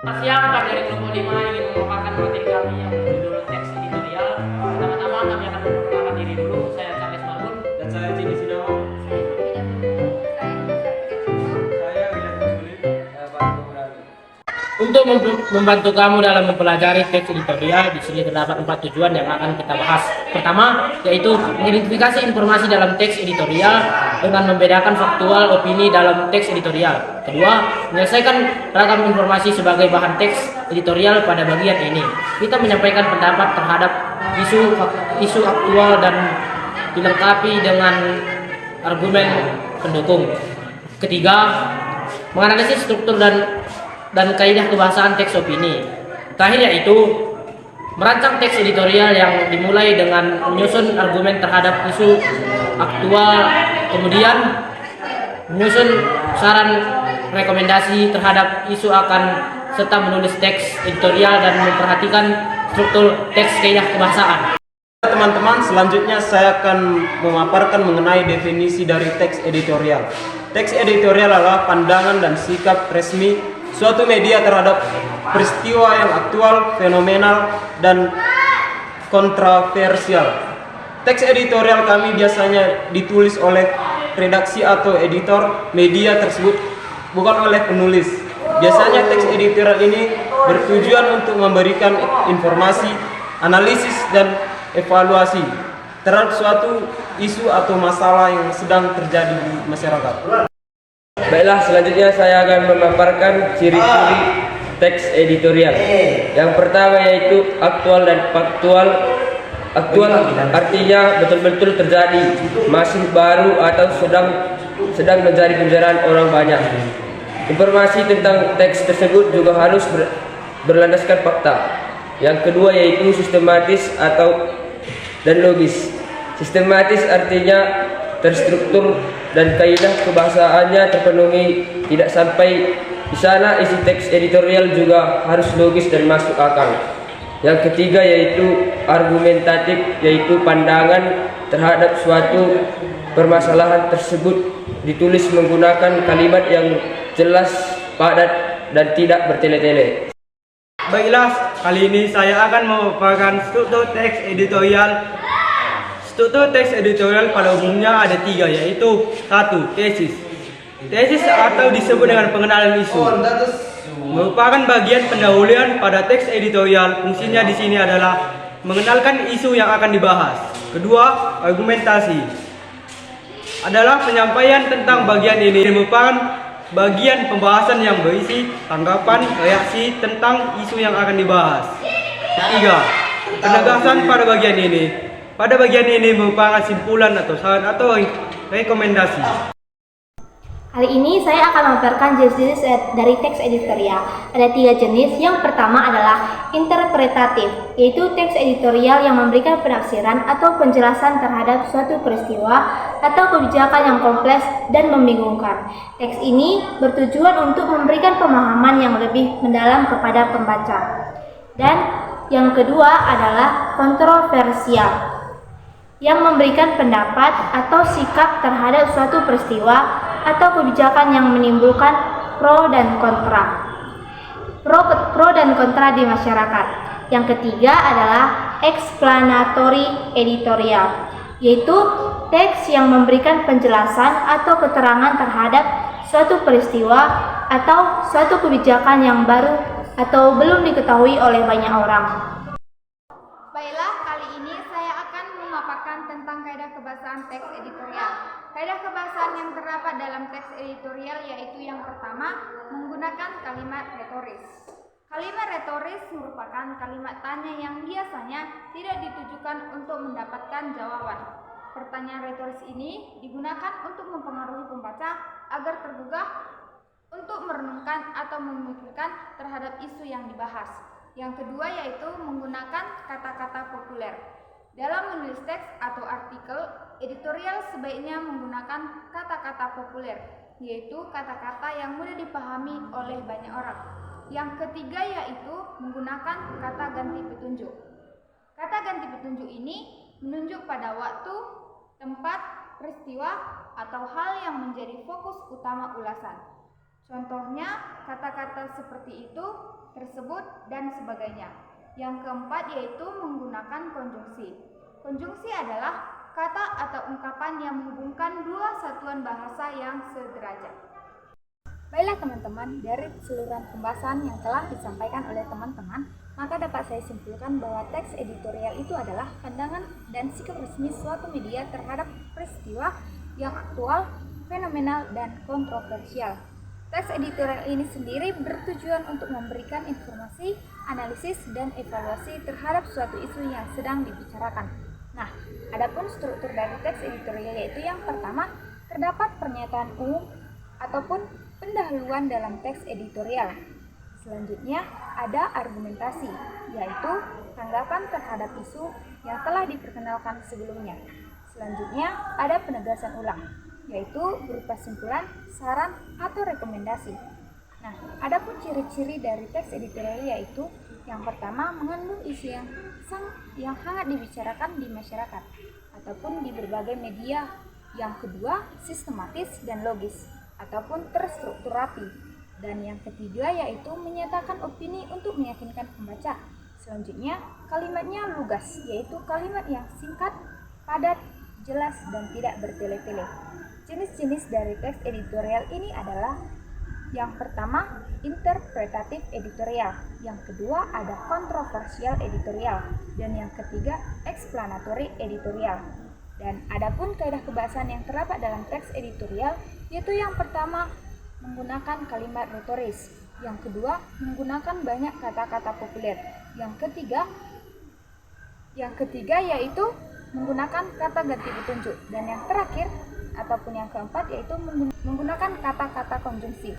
Siang, kami dari kelompok 5 ingin memaparkan materi kami yang berjudul teks editorial. Pertama-tama kami akan memperkenalkan diri dulu. Saya Charles Marbun. Dan saya Jimmy Sidawo. Saya William Sulit. Saya Pak Murali. Untuk membantu kamu dalam mempelajari teks editorial, di sini terdapat 4 tujuan yang akan kita bahas. Pertama, yaitu mengidentifikasi informasi dalam teks editorial dengan membedakan faktual opini dalam teks editorial. Kedua, menyelesaikan ragam informasi sebagai bahan teks editorial pada bagian ini. Kita menyampaikan pendapat terhadap isu aktual dan dilengkapi dengan argumen pendukung. Ketiga, menganalisis struktur dan kaidah kebahasaan teks opini. Terakhir yaitu merancang teks editorial yang dimulai dengan menyusun argumen terhadap isu aktual, kemudian menyusun saran rekomendasi terhadap isu serta menulis teks editorial dan memperhatikan struktur teks kaidah kebahasaan. Teman-teman, selanjutnya saya akan memaparkan mengenai definisi dari teks editorial. Teks editorial adalah pandangan dan sikap resmi suatu media terhadap peristiwa yang aktual, fenomenal, dan kontroversial. Teks editorial kami biasanya ditulis oleh redaksi atau editor media tersebut, bukan oleh penulis. Biasanya teks editorial ini bertujuan untuk memberikan informasi, analisis, dan evaluasi terhadap suatu isu atau masalah yang sedang terjadi di masyarakat. Baiklah, selanjutnya saya akan memaparkan ciri-ciri teks editorial. Yang pertama yaitu aktual dan faktual. Aktual artinya betul-betul terjadi, masih baru atau sedang menjadi pembicaraan orang banyak. Informasi tentang teks tersebut juga harus berlandaskan fakta. Yang kedua yaitu sistematis dan logis. Sistematis artinya terstruktur dan kaidah kebahasaannya terpenuhi. Tidak sampai di sana, isi teks editorial juga harus logis dan masuk akal. Yang ketiga yaitu argumentatif, yaitu pandangan terhadap suatu permasalahan tersebut ditulis menggunakan kalimat yang jelas, padat, dan tidak bertele-tele. Baiklah, kali ini saya akan memaparkan struktur teks editorial. Struktur teks editorial pada umumnya ada 3, yaitu 1. Tesis. Tesis atau disebut dengan pengenalan isu merupakan bagian pendahuluan pada teks editorial. Fungsinya di sini adalah mengenalkan isu yang akan dibahas. Kedua, argumentasi adalah penyampaian tentang bagian ini, merupakan bagian pembahasan yang berisi tanggapan, reaksi tentang isu yang akan dibahas. Ketiga, penegasan pada bagian ini. Pada bagian ini merupakan simpulan atau saran atau rekomendasi. Kali ini saya akan memaparkan jenis-jenis dari teks editorial. Ada 3 jenis. Yang pertama adalah interpretatif, yaitu teks editorial yang memberikan penafsiran atau penjelasan terhadap suatu peristiwa atau kebijakan yang kompleks dan membingungkan. Teks ini bertujuan untuk memberikan pemahaman yang lebih mendalam kepada pembaca. Dan yang kedua adalah kontroversial, yang memberikan pendapat atau sikap terhadap suatu peristiwa atau kebijakan yang menimbulkan pro dan kontra di masyarakat. Yang ketiga adalah explanatory editorial, yaitu teks yang memberikan penjelasan atau keterangan terhadap suatu peristiwa atau suatu kebijakan yang baru atau belum diketahui oleh banyak orang. Baiklah, kali ini saya akan memaparkan tentang kaidah kebahasaan teks editorial. Kaidah kebahasaan yang terdapat dalam teks editorial yaitu yang pertama, menggunakan kalimat retoris. Kalimat retoris merupakan kalimat tanya yang biasanya tidak ditujukan untuk mendapatkan jawaban. Pertanyaan retoris ini digunakan untuk mempengaruhi pembaca agar tergugah untuk merenungkan atau memikirkan terhadap isu yang dibahas. Yang kedua yaitu menggunakan kata-kata populer. Dalam menulis teks atau artikel, editorial sebaiknya menggunakan kata-kata populer, yaitu kata-kata yang mudah dipahami oleh banyak orang. Yang ketiga yaitu menggunakan kata ganti petunjuk. Kata ganti petunjuk ini menunjuk pada waktu, tempat, peristiwa, atau hal yang menjadi fokus utama ulasan. Contohnya, kata-kata seperti itu tersebut, dan sebagainya. Yang keempat yaitu menggunakan konjungsi. Konjungsi adalah kata atau ungkapan yang menghubungkan dua satuan bahasa yang sederajat. Baiklah teman-teman, dari keseluruhan pembahasan yang telah disampaikan oleh teman-teman, maka dapat saya simpulkan bahwa teks editorial itu adalah pandangan dan sikap resmi suatu media terhadap peristiwa yang aktual, fenomenal, dan kontroversial. Teks editorial ini sendiri bertujuan untuk memberikan informasi, analisis, dan evaluasi terhadap suatu isu yang sedang dibicarakan. Nah, adapun struktur dari teks editorial yaitu yang pertama, terdapat pernyataan umum ataupun pendahuluan dalam teks editorial. Selanjutnya, ada argumentasi, yaitu tanggapan terhadap isu yang telah diperkenalkan sebelumnya. Selanjutnya, ada penegasan ulang, yaitu berupa simpulan, saran, atau rekomendasi. Nah, adapun ciri-ciri dari teks editorial yaitu yang pertama, mengandung isu yang hangat dibicarakan di masyarakat ataupun di berbagai media. Yang kedua, sistematis dan logis ataupun terstruktur rapi. Dan yang ketiga yaitu menyatakan opini untuk meyakinkan pembaca. Selanjutnya, kalimatnya lugas, yaitu kalimat yang singkat, padat, jelas, dan tidak bertele-tele. Jenis-jenis dari teks editorial ini adalah yang pertama, interpretatif editorial. Yang kedua, ada kontroversial editorial. Dan yang ketiga, explanatory editorial. Dan adapun kaidah kebahasaan yang terdapat dalam teks editorial, yaitu yang pertama, menggunakan kalimat retoris. Yang kedua, menggunakan banyak kata-kata populer. Yang ketiga yaitu menggunakan kata ganti petunjuk. Dan yang terakhir ataupun yang keempat yaitu menggunakan kata-kata konjungsi.